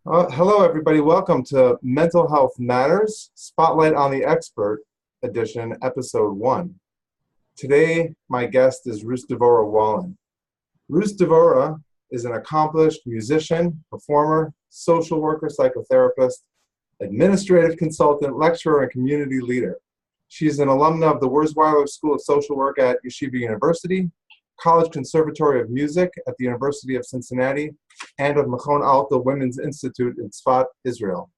Hello, everybody. Welcome to Mental Health Matters, Spotlight on the Expert edition, episode 1. Today, my guest is Rus Devorah Wallen. Rus Devorah is an accomplished musician, performer, social worker, psychotherapist, administrative consultant, lecturer, and community leader. She is an alumna of the Wurzweiler School of Social Work at Yeshiva University, College Conservatory of Music at the University of Cincinnati, and of Machon Alta Women's Institute in Tzfat, Israel.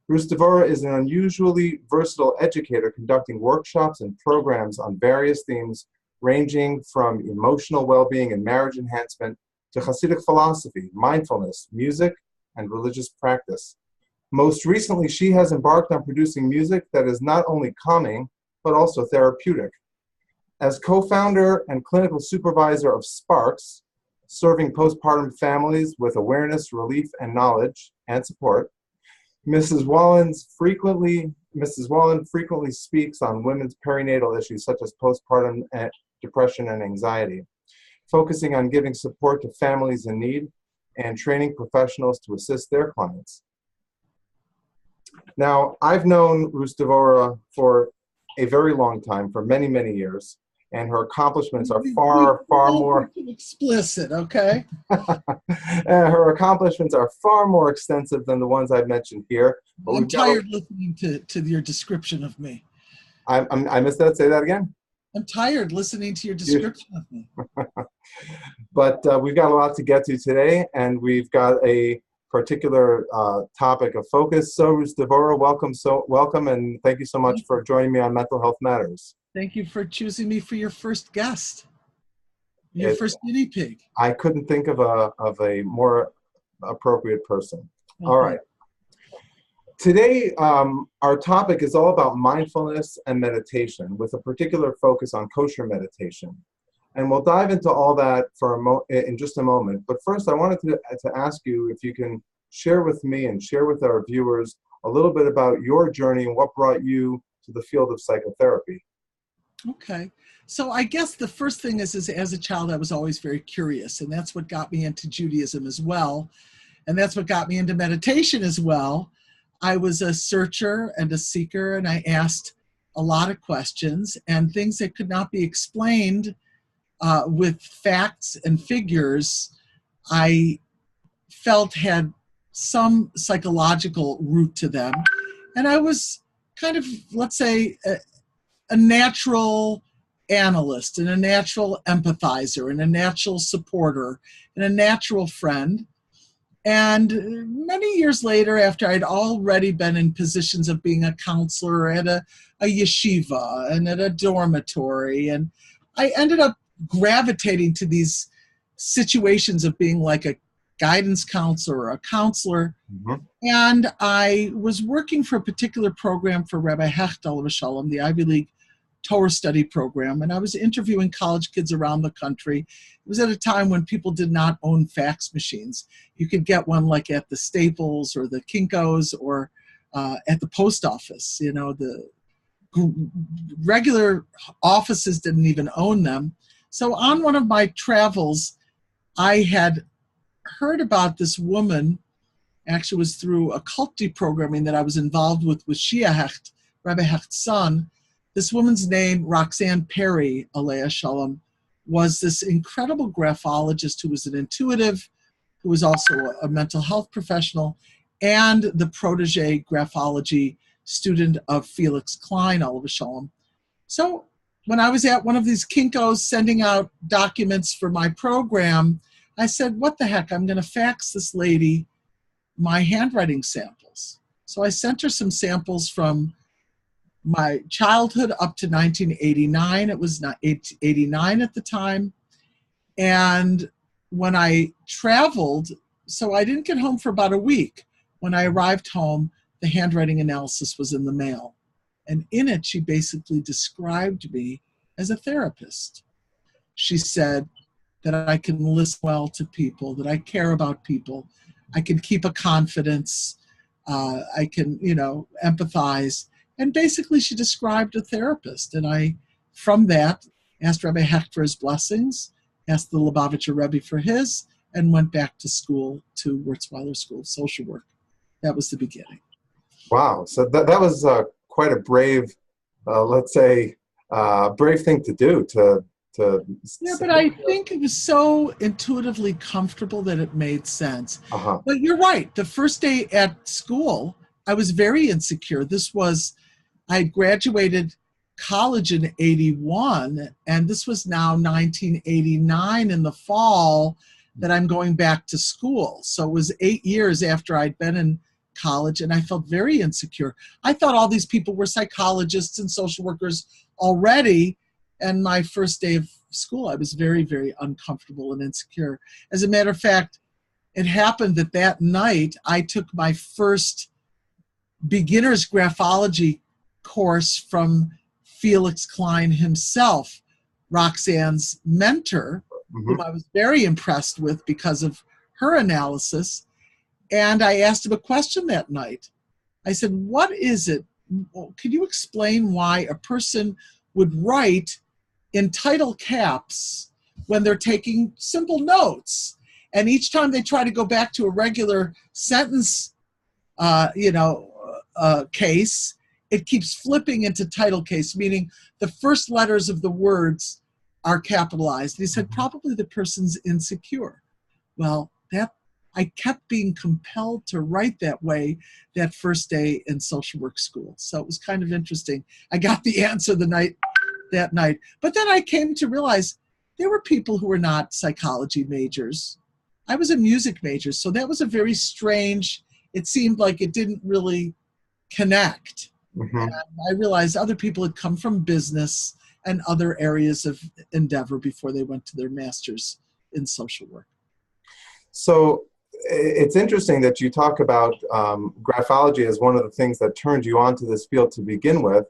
Rus Devorah is an unusually versatile educator conducting workshops and programs on various themes ranging from emotional well-being and marriage enhancement to Hasidic philosophy, mindfulness, music, and religious practice. Most recently, she has embarked on producing music that is not only calming, but also therapeutic. As co-founder and clinical supervisor of Sparks, serving postpartum families with awareness, relief, and knowledge and support, Mrs. Wallen frequently speaks on women's perinatal issues such as postpartum depression and anxiety, focusing on giving support to families in need and training professionals to assist their clients. Now, I've known Rus Devorah for a very long time, for many, many years, and her accomplishments are far more explicit, okay? Her accomplishments are far more extensive than the ones I've mentioned here. I'm tired listening to your description of me. I missed that. Say that again. I'm tired listening to your description of me. But we've got a lot to get to today, and we've got a particular topic of focus. So, Rus Devorah, welcome, and thank you so much for joining me on Mental Health Matters. Thank you for choosing me for your first guest, your first guinea pig. I couldn't think of a more appropriate person. Okay. All right. Today, our topic is all about mindfulness and meditation, with a particular focus on kosher meditation. And we'll dive into all that in just a moment. But first, I wanted to ask you if you can share with me and share with our viewers a little bit about your journey and what brought you to the field of psychotherapy. Okay. So I guess the first thing is as a child, I was always very curious, and that's what got me into Judaism as well. And that's what got me into meditation as well. I was a searcher and a seeker, and I asked a lot of questions and things that could not be explained with facts and figures, I felt had some psychological root to them. And I was kind of, let's say, a natural analyst and a natural empathizer and a natural supporter and a natural friend. And many years later, after I'd already been in positions of being a counselor at a yeshiva and at a dormitory, and I ended up gravitating to these situations of being like a guidance counselor or a counselor. Mm-hmm. And I was working for a particular program for Rabbi Hecht, alav shalom, the Ivy League Torah study program, and I was interviewing college kids around the country. It was at a time when people did not own fax machines. You could get one like at the Staples or the Kinko's or at the post office. You know, the regular offices didn't even own them. So on one of my travels, I had heard about this woman. Actually, it was through a cult deprogramming that I was involved with Shia Hecht, Rabbi Hecht's son. This woman's name, Roxanne Perry, alei shalom, was this incredible graphologist who was an intuitive, who was also a mental health professional, and the protege graphology student of Felix Klein, alav shalom. So when I was at one of these Kinko's sending out documents for my program, I said, what the heck, I'm going to fax this lady my handwriting samples. So I sent her some samples from my childhood up to 1989. It was not 89 at the time. And when I traveled, so I didn't get home for about a week. When I arrived home, the handwriting analysis was in the mail. And in it, she basically described me as a therapist. She said that I can listen well to people, that I care about people, I can keep a confidence, I can, empathize. And basically, she described a therapist. And I, from that, asked Rabbi Hecht for his blessings, asked the Lubavitcher Rebbe for his, and went back to school, to Wurzweiler School of Social Work. That was the beginning. Wow. So that was quite a brave, let's say, brave thing to do. Yeah, but I think it was so intuitively comfortable that it made sense. Uh-huh. But you're right. The first day at school, I was very insecure. I graduated college in 81, and this was now 1989 in the fall that I'm going back to school. So it was 8 years after I'd been in college, and I felt very insecure. I thought all these people were psychologists and social workers already, and my first day of school, I was very, very uncomfortable and insecure. As a matter of fact, it happened that night I took my first beginner's graphology course from Felix Klein himself, Roxanne's mentor, whom I was very impressed with because of her analysis. And I asked him a question that night. I said, what is it? Could you explain why a person would write in title caps when they're taking simple notes? And each time they try to go back to a regular sentence, case, it keeps flipping into title case, meaning the first letters of the words are capitalized. He said, probably the person's insecure. Well, I kept being compelled to write that way that first day in social work school. So it was kind of interesting. I got the answer that night. But then I came to realize there were people who were not psychology majors. I was a music major, so that was a very strange, it seemed like it didn't really connect. And I realized other people had come from business and other areas of endeavor before they went to their master's in social work. So it's interesting that you talk about graphology as one of the things that turned you onto this field to begin with.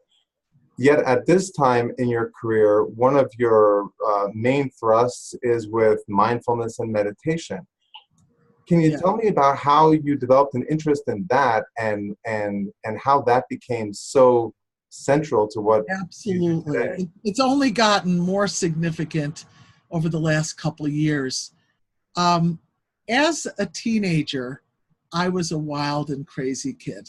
Yet at this time in your career, one of your main thrusts is with mindfulness and meditation. Can you tell me about how you developed an interest in that and how that became so central to what Absolutely. you do today? It's only gotten more significant over the last couple of years. As a teenager, I was a wild and crazy kid.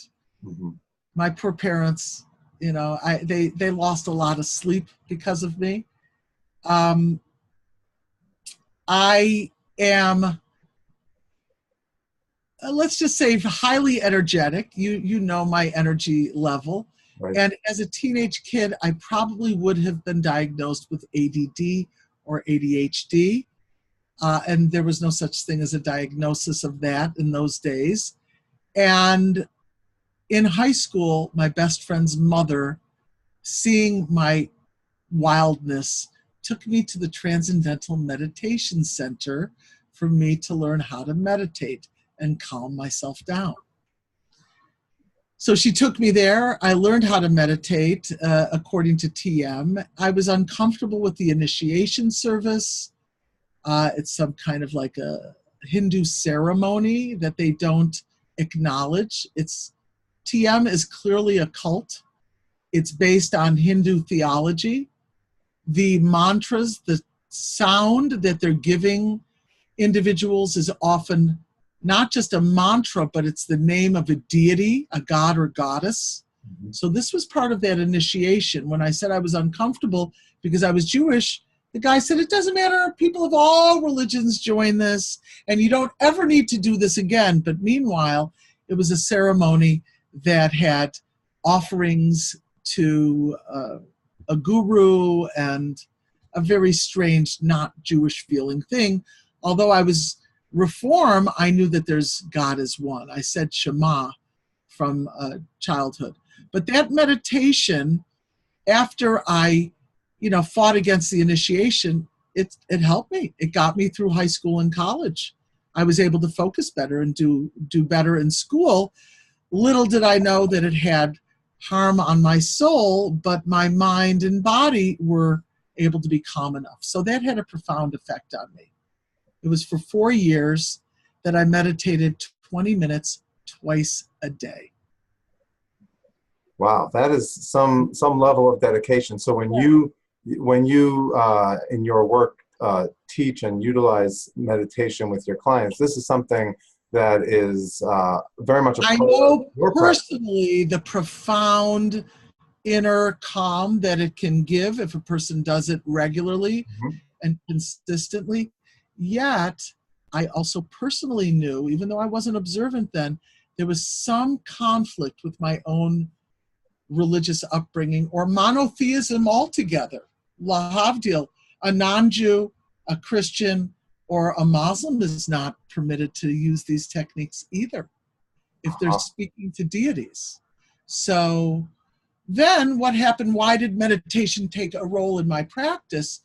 My poor parents, they lost a lot of sleep because of me. I am, let's just say, highly energetic. You know my energy level. Right. And as a teenage kid, I probably would have been diagnosed with ADD or ADHD. And there was no such thing as a diagnosis of that in those days. And in high school, my best friend's mother, seeing my wildness, took me to the Transcendental Meditation Center for me to learn how to meditate and calm myself down. So she took me there. I learned how to meditate according to TM. I was uncomfortable with the initiation service. It's some kind of like a Hindu ceremony that they don't acknowledge. TM is clearly a cult. It's based on Hindu theology. The mantras, the sound that they're giving individuals is often not just a mantra, but it's the name of a deity, a god or goddess. So this was part of that initiation. When I said I was uncomfortable because I was Jewish, the guy said, it doesn't matter, people of all religions join this, and you don't ever need to do this again. But meanwhile, it was a ceremony that had offerings to a guru and a very strange, not Jewish feeling thing. Although I was Reform, I knew that there's God is one. I said Shema from childhood. But that meditation, after I fought against the initiation, it helped me. It got me through high school and college. I was able to focus better and do better in school. Little did I know that it had harm on my soul, but my mind and body were able to be calm enough. So that had a profound effect on me. It was for 4 years that I meditated 20 minutes twice a day. Wow, that is some level of dedication. So when you in your work teach and utilize meditation with your clients, this is something that is very much a part I of know your practice. personally the profound inner calm that it can give if a person does it regularly Mhm. and consistently. Yet, I also personally knew, even though I wasn't observant then, there was some conflict with my own religious upbringing or monotheism altogether. Lahavdil, a non-Jew, a Christian, or a Muslim is not permitted to use these techniques either if they're speaking to deities. So then what happened? Why did meditation take a role in my practice?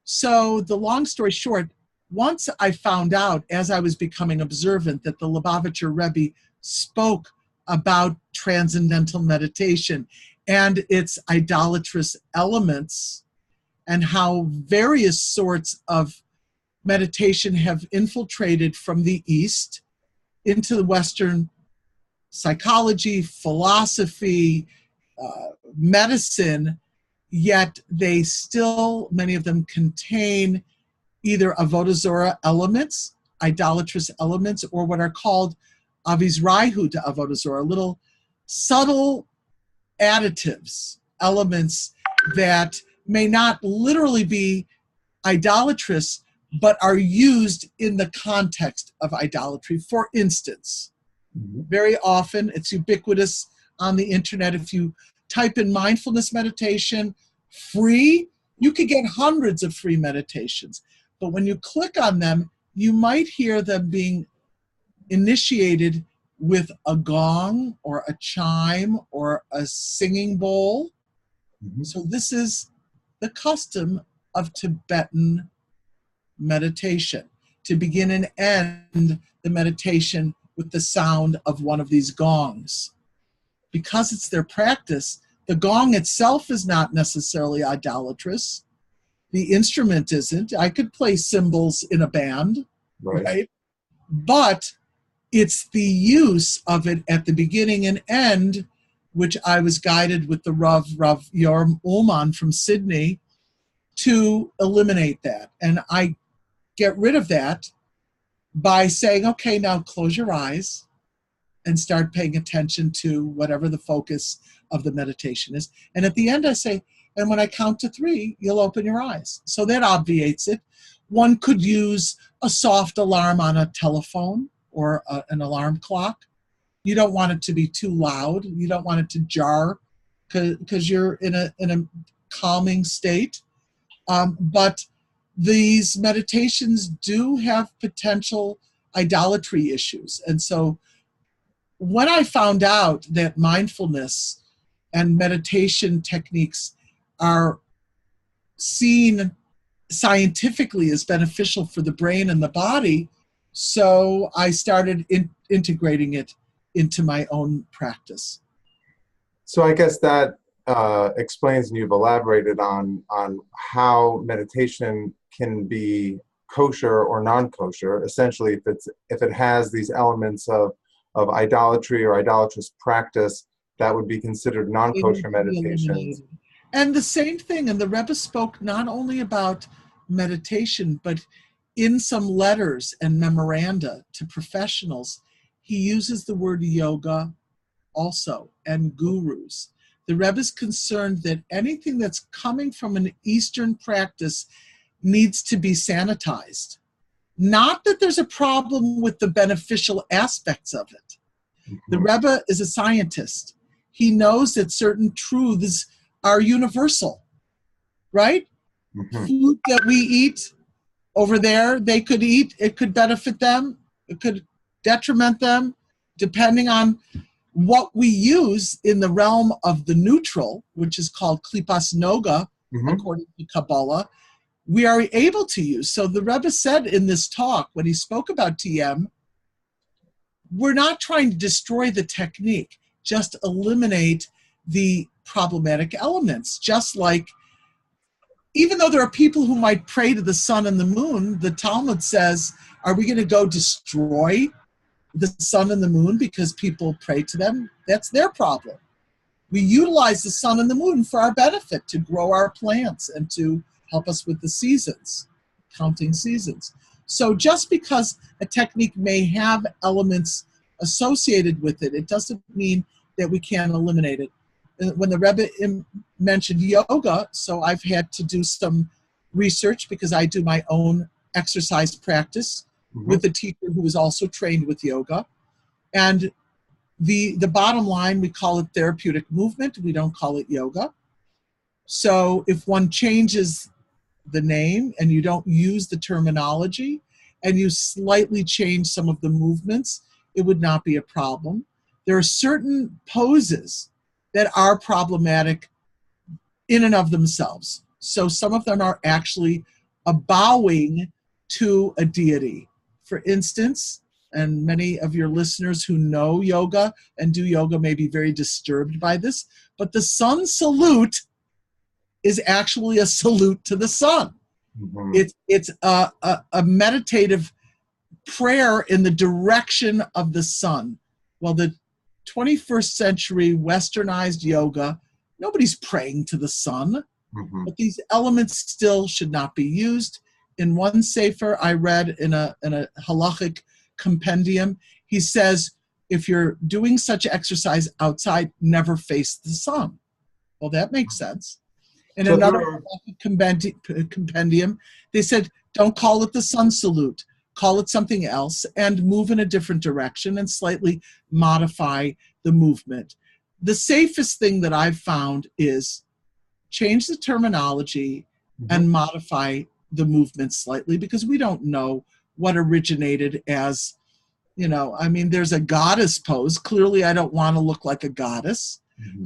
So the long story short, once I found out as I was becoming observant that the Lubavitcher Rebbe spoke about transcendental meditation and its idolatrous elements and how various sorts of meditation have infiltrated from the East into the Western psychology, philosophy, medicine, yet they still, many of them contain either avodah zorah elements, idolatrous elements, or what are called avizraihu to avodah zorah, little subtle additives, elements that may not literally be idolatrous, but are used in the context of idolatry. For instance, very often, it's ubiquitous on the internet. If you type in mindfulness meditation, free, you could get hundreds of free meditations. But when you click on them, you might hear them being initiated with a gong or a chime or a singing bowl. So this is the custom of Tibetan meditation, to begin and end the meditation with the sound of one of these gongs. Because it's their practice, the gong itself is not necessarily idolatrous. The instrument isn't. I could play cymbals in a band, right? But it's the use of it at the beginning and end, which I was guided with the Rav Yoram Ullman from Sydney to eliminate that. And I get rid of that by saying, okay, now close your eyes and start paying attention to whatever the focus of the meditation is. And at the end I say, and when I count to 3, you'll open your eyes. So that obviates it. One could use a soft alarm on a telephone or an alarm clock. You don't want it to be too loud. You don't want it to jar because you're in a calming state. But these meditations do have potential idolatry issues. And so when I found out that mindfulness and meditation techniques are seen scientifically as beneficial for the brain and the body, so I started integrating it into my own practice. So I guess that explains, and you've elaborated on how meditation can be kosher or non-kosher. Essentially, if it has these elements of idolatry or idolatrous practice, that would be considered non-kosher meditations. And the same thing, and the Rebbe spoke not only about meditation, but in some letters and memoranda to professionals, he uses the word yoga also, and gurus. The Rebbe is concerned that anything that's coming from an Eastern practice needs to be sanitized. Not that there's a problem with the beneficial aspects of it. The Rebbe is a scientist. He knows that certain truths are universal, right? Food that we eat over there, they could eat, it could benefit them, it could detriment them, depending on what we use in the realm of the neutral, which is called klipas noga, according to Kabbalah, we are able to use. So the Rebbe said in this talk, when he spoke about TM, we're not trying to destroy the technique, just eliminate the problematic elements. Just like, even though there are people who might pray to the sun and the moon, the Talmud says, are we going to go destroy the sun and the moon because people pray to them? That's their problem. We utilize the sun and the moon for our benefit, to grow our plants and to help us with the seasons. counting seasons. So just because a technique may have elements associated with it, it doesn't mean that we can't eliminate it. When the Rebbe mentioned yoga, so I've had to do some research because I do my own exercise practice with a teacher who is also trained with yoga. And the bottom line, we call it therapeutic movement. We don't call it yoga. So if one changes the name and you don't use the terminology and you slightly change some of the movements, it would not be a problem. There are certain poses that are problematic in and of themselves. So some of them are actually a bowing to a deity. For instance, and many of your listeners who know yoga and do yoga may be very disturbed by this, but the sun salute is actually a salute to the sun. It's a meditative prayer in the direction of the sun. Well, the 21st century westernized yoga, nobody's praying to the sun, but these elements still should not be used. In one sefer I read in a halachic compendium, he says, if you're doing such exercise outside, never face the sun. Well, that makes sense. In so another compendium, they said, don't call it the sun salute. Call it something else and move in a different direction and slightly modify the movement. The safest thing that I've found is change the terminology and modify the movement slightly, because we don't know what originated as, I mean, there's a goddess pose. Clearly, I don't want to look like a goddess.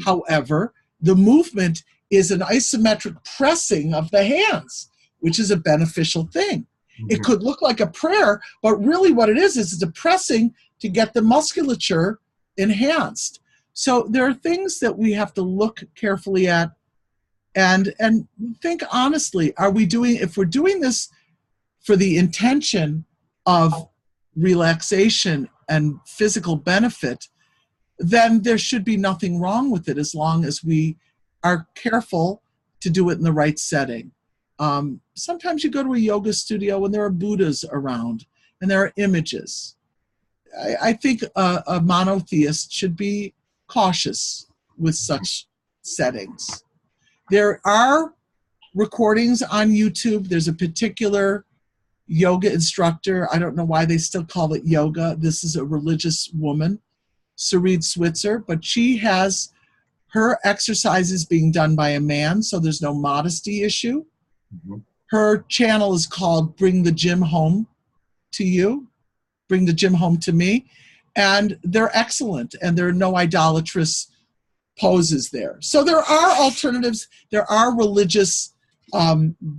However, the movement is an isometric pressing of the hands, which is a beneficial thing. It could look like a prayer, but really what it is it's a pressing to get the musculature enhanced. So there are things that we have to look carefully at and think honestly, if we're doing this for the intention of relaxation and physical benefit, then there should be nothing wrong with it as long as we are careful to do it in the right setting. Sometimes you go to a yoga studio and there are Buddhas around and there are images. I think a monotheist should be cautious with such settings. There are recordings on YouTube. There's a particular yoga instructor. I don't know why they still call it yoga. This is a religious woman, Sarid Switzer, but she has her exercises being done by a man, so there's no modesty issue. Her channel is called Bring the Gym Home to You, Bring the Gym Home to Me, and they're excellent, and there are no idolatrous poses there. So there are alternatives. There are religious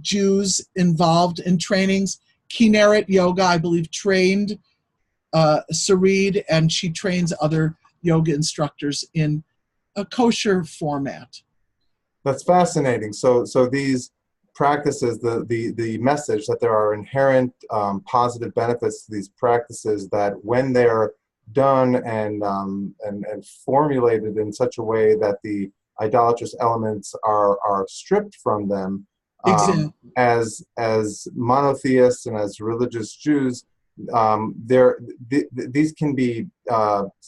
Jews involved in trainings. Kinneret Yoga, I believe, trained Sarid, and she trains other yoga instructors in a kosher format. That's fascinating. So these practices, the message that there are inherent positive benefits to these practices, that when they're done and formulated in such a way that the idolatrous elements are stripped from them, Exactly. as monotheists and as religious Jews, these can be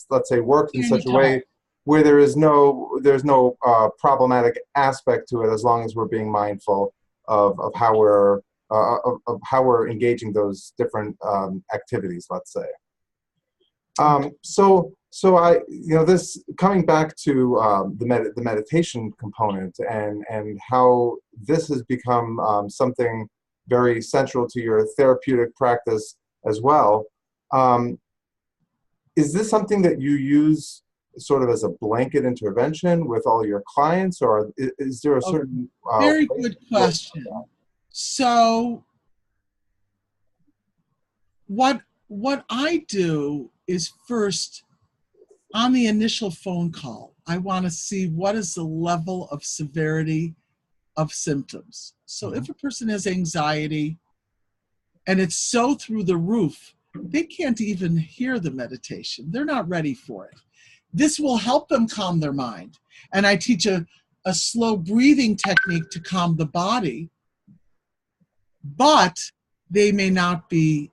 let's say worked in such a way where there's no problematic aspect to it, as long as we're being mindful of how we're engaging those different activities, let's say. So I, this, coming back to the meditation component and how this has become something very central to your therapeutic practice as well. Is this something that you use sort of as a blanket intervention with all your clients, or is there a certain very good question? So what I do is, first, on the initial phone call, I want to see what is the level of severity of symptoms. So if a person has anxiety and it's so through the roof, they can't even hear the meditation. They're not ready for it. This will help them calm their mind. And I teach a slow breathing technique to calm the body. But they may not be,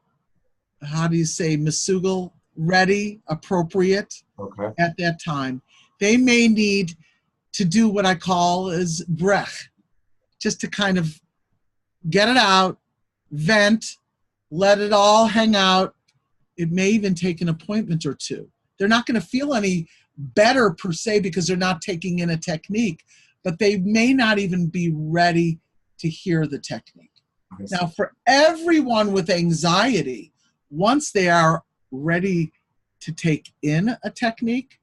how do you say, masugal, ready, appropriate Okay. at that time. They may need to do what I call is brech, just to kind of get it out, vent, let it all hang out. It may even take an appointment or two. They're not going to feel any better per se because they're not taking in a technique, but they may not even be ready to hear the technique. Now, for everyone with anxiety, once they are ready to take in a technique,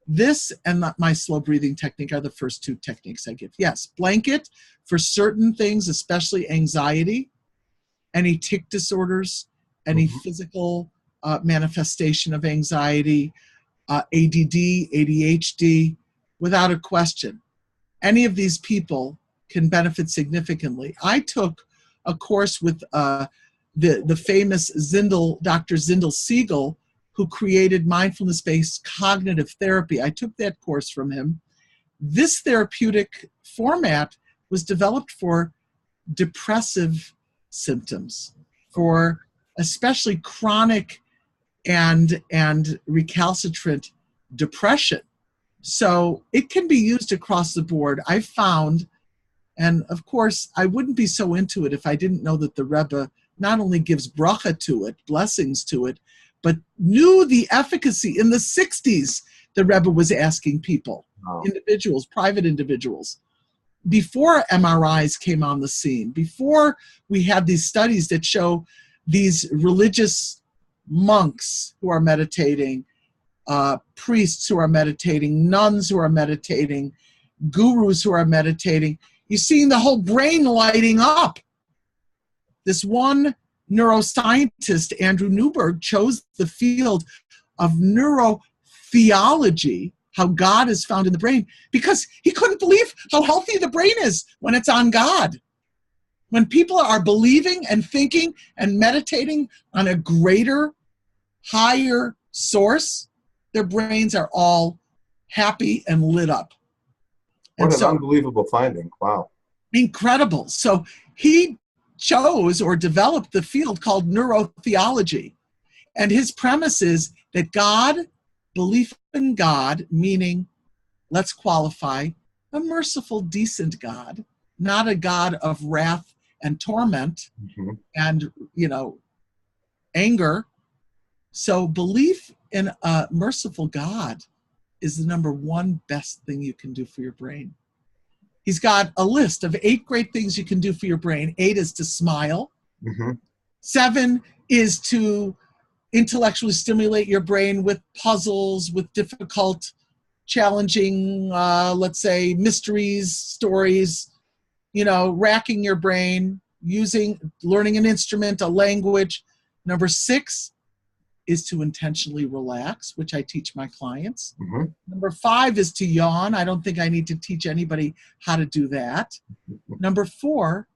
this and my slow breathing technique are the first two techniques I give. Yes, blanket for certain things, especially anxiety, any tic disorders, any physical manifestation of anxiety, ADD, ADHD, without a question. Any of these people can benefit significantly. I took a course with the famous Dr. Zindel Siegel, who created mindfulness-based cognitive therapy. I took that course from him. This therapeutic format was developed for depressive symptoms, for especially chronic and recalcitrant depression. So it can be used across the board. I found, and of course, I wouldn't be so into it if I didn't know that the Rebbe not only gives bracha to it, blessings to it, but knew the efficacy. In the 60s, the Rebbe was asking people, individuals, private individuals, before MRIs came on the scene, before we had these studies that show these religious monks who are meditating, priests who are meditating, nuns who are meditating, gurus who are meditating, you're seeing the whole brain lighting up. This one neuroscientist, Andrew Newberg, chose the field of Neuro Theology, how God is found in the brain, because he couldn't believe how healthy the brain is when it's on God. When people are believing and thinking and meditating on a greater, higher source, their brains are all happy and lit up. What an unbelievable finding. Wow. Incredible. So he chose or developed the field called Neuro Theology. And his premise is that God, belief in God, meaning, let's qualify, a merciful, decent God, not a God of wrath and torment and, anger. So belief in a merciful God is the number one best thing you can do for your brain. He's got a list of 8 great things you can do for your brain. 8 is to smile. 7 is to intellectually stimulate your brain with puzzles, with difficult, challenging, let's say, mysteries, stories, racking your brain, learning an instrument, a language. Number 6 is to intentionally relax, which I teach my clients. Number 5 is to yawn. I don't think I need to teach anybody how to do that. Number 4,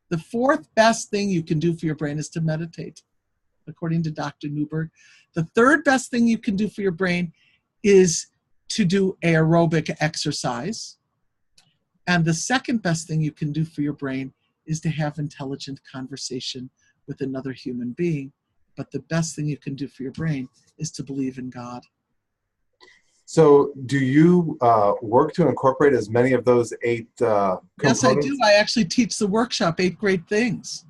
the 4th best thing you can do for your brain is to meditate, according to Dr. Newberg. The 3rd best thing you can do for your brain is to do aerobic exercise. And the 2nd best thing you can do for your brain is to have intelligent conversation with another human being. But the best thing you can do for your brain is to believe in God. So do you work to incorporate as many of those 8 components? Yes, I do. I actually teach the workshop, 8 Great Things.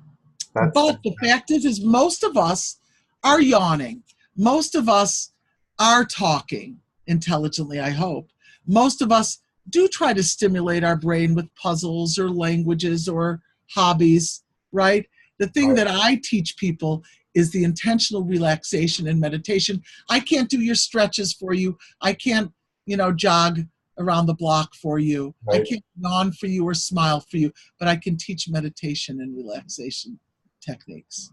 But the fact is most of us are yawning. Most of us are talking intelligently, I hope. Most of us do try to stimulate our brain with puzzles or languages or hobbies, right? The thing that I teach people is the intentional relaxation and meditation. I can't do your stretches for you. I can't, jog around the block for you. I can't yawn for you or smile for you, but I can teach meditation and relaxation techniques.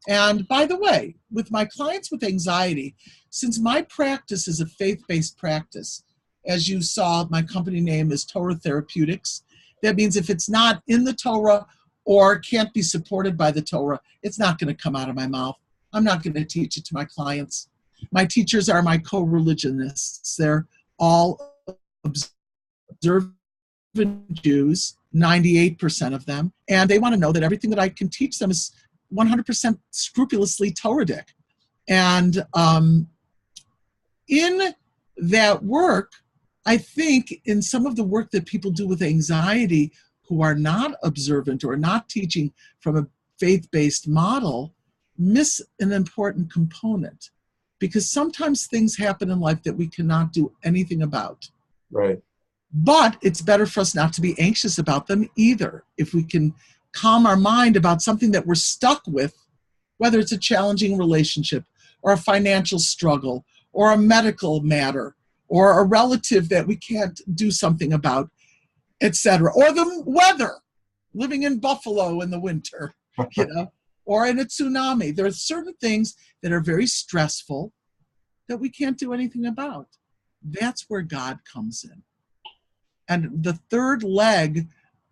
And by the way, with my clients with anxiety, since my practice is a faith-based practice, as you saw, my company name is Torah Therapeutics. That means if it's not in the Torah or can't be supported by the Torah, it's not going to come out of my mouth. I'm not going to teach it to my clients. My teachers are my co-religionists. They're all observant Jews, 98% of them, and they want to know that everything that I can teach them is 100% scrupulously Torahic. And in that work, I think in some of the work that people do with anxiety who are not observant or not teaching from a faith-based model, miss an important component. Because sometimes things happen in life that we cannot do anything about. Right. But it's better for us not to be anxious about them either. If we can calm our mind about something that we're stuck with, whether it's a challenging relationship or a financial struggle or a medical matter or a relative that we can't do something about, etc. Or the weather, living in Buffalo in the winter, or in a tsunami. There are certain things that are very stressful that we can't do anything about. That's where God comes in. And the third leg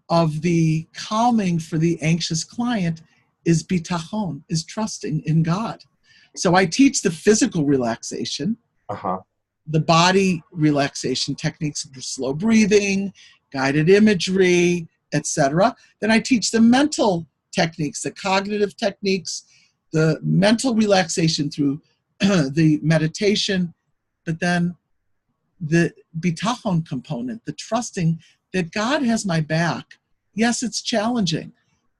of the calming for the anxious client is bitachon, is trusting in God. So I teach the physical relaxation, the body relaxation techniques, slow breathing, guided imagery, etc. Then I teach the mental techniques, the cognitive techniques, the mental relaxation through the meditation, but then the bitachon component, the trusting that God has my back. Yes, it's challenging,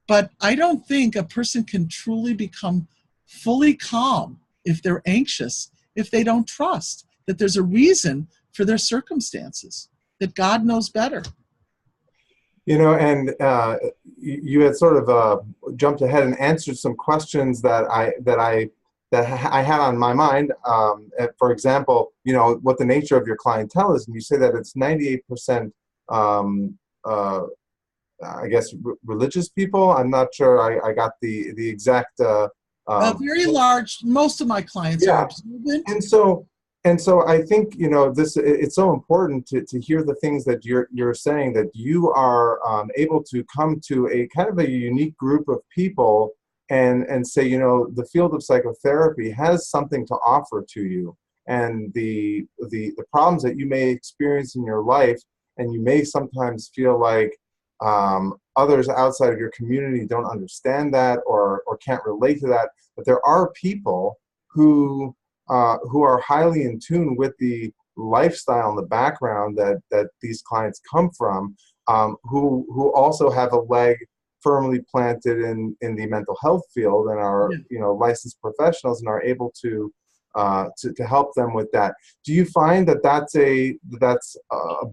but I don't think a person can truly become fully calm if they're anxious, if they don't trust that there's a reason for their circumstances, that God knows better. And you had sort of jumped ahead and answered some questions that I had on my mind. For example, what the nature of your clientele is, and you say that it's 98%, I guess, religious people. I'm not sure I got the exact. Very large. Most of my clients are observant. And so I think it's so important to hear the things that you're saying, that you are able to come to a kind of a unique group of people and say, the field of psychotherapy has something to offer to you, and the problems that you may experience in your life, and you may sometimes feel like others outside of your community don't understand that or can't relate to that, but there are people who are highly in tune with the lifestyle and the background that these clients come from, who also have a leg firmly planted in the mental health field and are licensed professionals and are able to help them with that. Do you find that that's a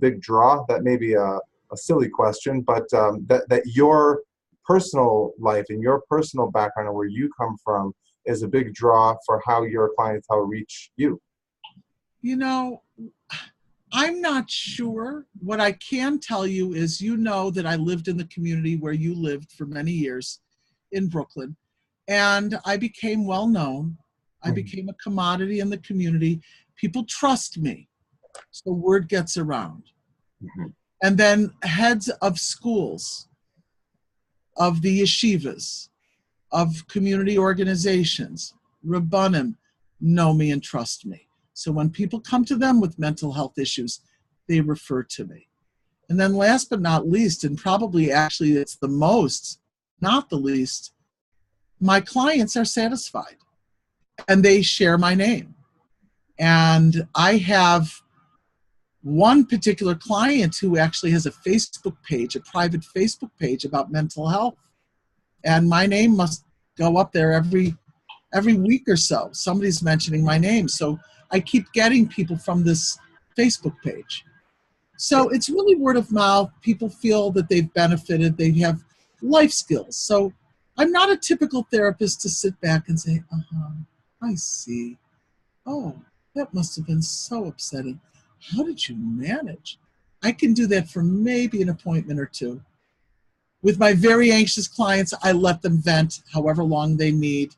big draw? That may be a silly question, but that your personal life and your personal background and where you come from is a big draw for how your clientele reach you? I'm not sure. What I can tell you is, that I lived in the community where you lived for many years in Brooklyn, and I became well known. I became a commodity in the community. People trust me, so word gets around. And then heads of schools, of the yeshivas, of community organizations, Rabbanim, know me and trust me. So when people come to them with mental health issues, they refer to me. And then last but not least, and probably actually it's the most, not the least, my clients are satisfied and they share my name. And I have one particular client who actually has a Facebook page, a private Facebook page about mental health. And my name must go up there every week or so. Somebody's mentioning my name. So I keep getting people from this Facebook page. So it's really word of mouth. People feel that they've benefited. They have life skills. So I'm not a typical therapist to sit back and say, I see. Oh, that must have been so upsetting. How did you manage? I can do that for maybe an appointment or two. With my very anxious clients, I let them vent however long they need,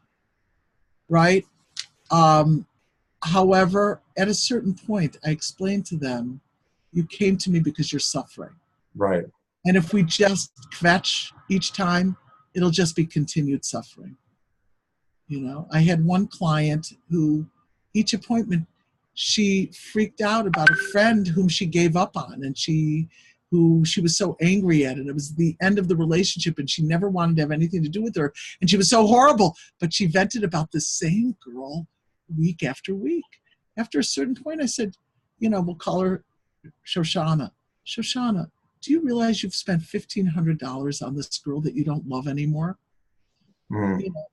right? However, at a certain point, I explain to them, you came to me because you're suffering. Right. And if we just kvetch each time, it'll just be continued suffering. I had one client who, each appointment, she freaked out about a friend whom she gave up on, and she who she was so angry at, and it was the end of the relationship, and she never wanted to have anything to do with her, and she was so horrible. But she vented about the same girl week after week. After a certain point, I said, we'll call her Shoshana. Shoshana, do you realize you've spent $1,500 on this girl that you don't love anymore?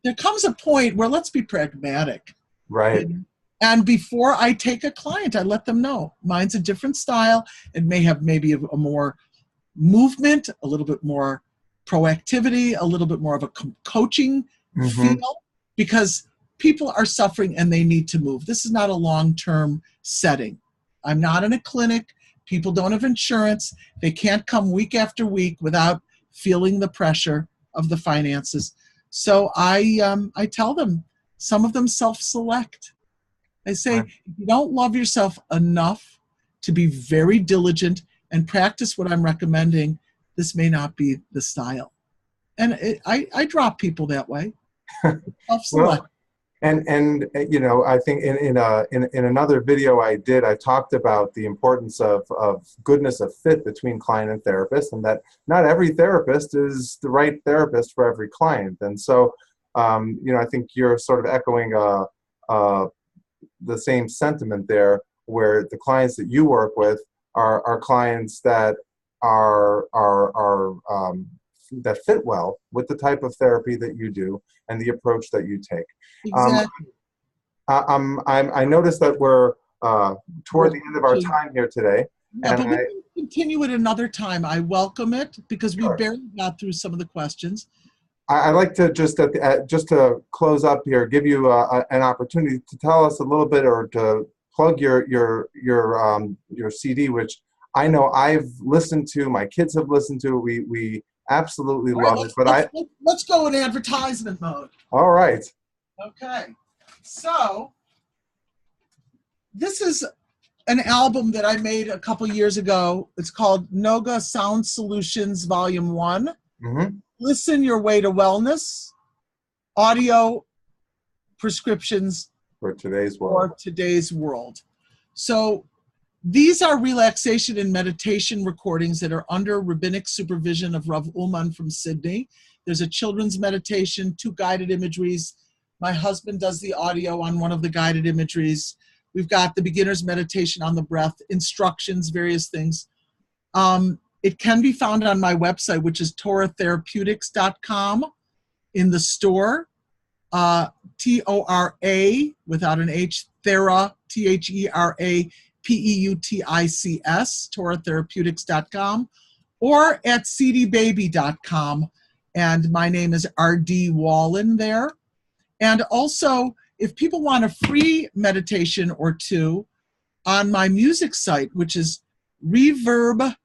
There comes a point where let's be pragmatic. Right. And before I take a client, I let them know mine's a different style. It may have maybe a more movement, a little bit more proactivity, a little bit more of a coaching feel, because people are suffering and they need to move. This is not a long-term setting. I'm not in a clinic. People don't have insurance. They can't come week after week without feeling the pressure of the finances. So I tell them, some of them self-select. I say, if you don't love yourself enough to be very diligent and practice what I'm recommending, this may not be the style. And I drop people that way. Self-select. Well, and I think in another video I did, I talked about the importance of goodness of fit between client and therapist, and that not every therapist is the right therapist for every client. And so, I think you're sort of echoing the same sentiment there, where the clients that you work with are clients that are that fit well with the type of therapy that you do and the approach that you take. Exactly. I noticed that we're toward the end of our time here today. Yeah, but we can continue it another time. I welcome it because we barely got through some of the questions. I'd like to just to close up here, give you an opportunity to tell us a little bit, or to plug your CD, which I know I've listened to, my kids have listened to. We absolutely love it. But let's go in advertisement mode. All right. Okay. So this is an album that I made a couple years ago. It's called Noga Sound Solutions Volume 1. Listen Your Way to Wellness, audio prescriptions for today's world. So these are relaxation and meditation recordings that are under rabbinic supervision of Rav Ullman from Sydney. There's a children's meditation, 2 guided imageries. My husband does the audio on one of the guided imageries. We've got the beginner's meditation on the breath, instructions, various things. It can be found on my website, which is TorahTherapeutics.com, in the store, T-O-R-A, without an H, Thera, T-H-E-R-A-P-E-U-T-I-C-S, TorahTherapeutics.com, or at cdbaby.com. And my name is R.D. Wallen there. And also, if people want a free meditation or two, on my music site, which is Reverb,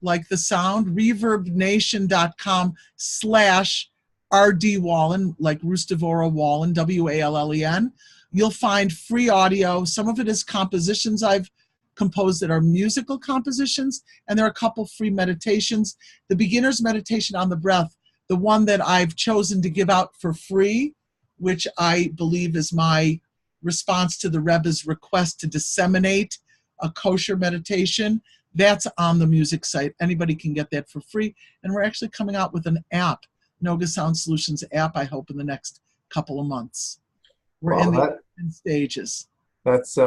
like the sound, reverbnation.com/RD Wallen, like Rus Devorah Wallen, W-A-L-L-E-N. You'll find free audio. Some of it is compositions I've composed that are musical compositions, and there are a couple free meditations. The beginner's meditation on the breath, the one that I've chosen to give out for free, which I believe is my response to the Rebbe's request to disseminate a kosher meditation, that's on the music site. Anybody can get that for free. And we're actually coming out with an app, Noga Sound Solutions app, I hope in the next couple of months. We're in the stages. That's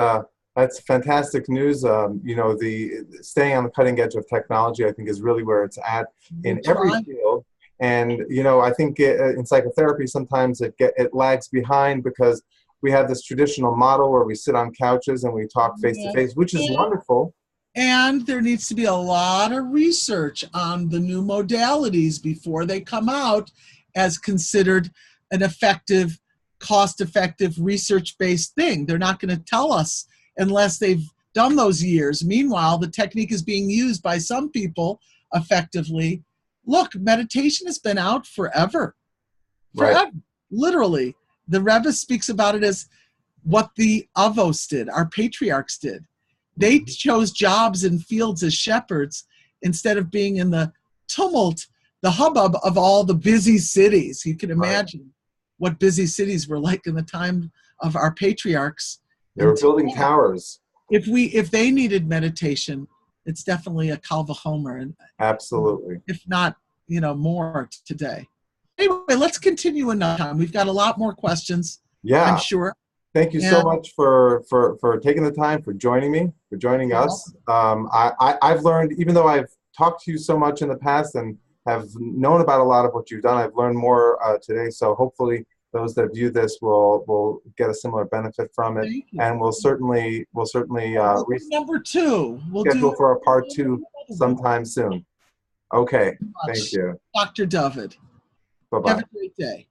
fantastic news. The staying on the cutting edge of technology, I think, is really where it's at in every field. And I think in psychotherapy sometimes it lags behind because we have this traditional model where we sit on couches and we talk face to face, which is wonderful. And there needs to be a lot of research on the new modalities before they come out as considered an effective, cost-effective, research-based thing. They're not going to tell us unless they've done those years. Meanwhile, the technique is being used by some people effectively. Look, meditation has been out forever. Forever. Right. Literally. The Rebbe speaks about it as what the Avos did, our patriarchs did. They chose jobs in fields as shepherds instead of being in the tumult, the hubbub of all the busy cities. You can imagine what busy cities were like in the time of our patriarchs. They were building towers. If they needed meditation, it's definitely a Kal Vachomer, and Absolutely. if not, more today. Anyway, let's continue another time. We've got a lot more questions, Yeah. I'm sure. Thank you so much for taking the time, for joining me, for joining us. I've learned, even though I've talked to you so much in the past and have known about a lot of what you've done, I've learned more today. So hopefully those that view this will get a similar benefit from it, and we'll certainly number 2. We'll schedule do for a part 2 sometime soon. Okay, thank you, Dr. David. Bye-bye. Have a great day.